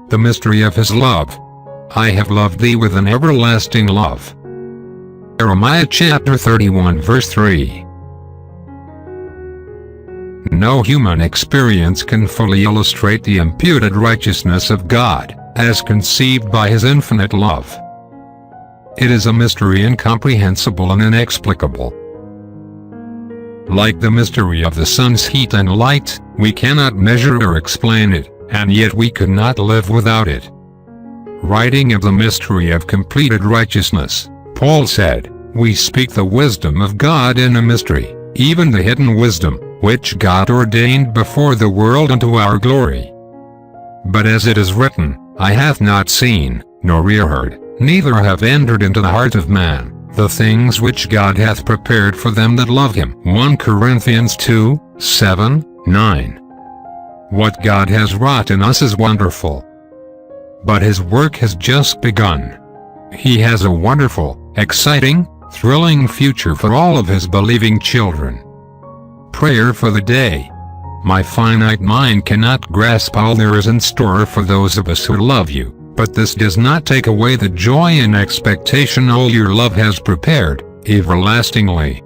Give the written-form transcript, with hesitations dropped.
the mystery of his love. I have loved thee with an everlasting love. Jeremiah chapter 31 verse 3. No human experience can fully illustrate the imputed righteousness of God, as conceived by his infinite love. It is a mystery incomprehensible and inexplicable. Like the mystery of the sun's heat and light, we cannot measure or explain it, and yet we could not live without it. Writing of the mystery of completed righteousness, Paul said, "We speak the wisdom of God in a mystery, even the hidden wisdom, which God ordained before the world unto our glory. But as it is written, Eye hath not seen, nor ear heard, neither have entered into the heart of man, the things which God hath prepared for them that love him." 1 Corinthians 2, 7, 9. What God has wrought in us is wonderful. But his work has just begun. He has a wonderful, exciting, thrilling future for all of his believing children. Prayer for the day. My finite mind cannot grasp all there is in store for those of us who love you, but this does not take away the joy and expectation all your love has prepared, everlastingly.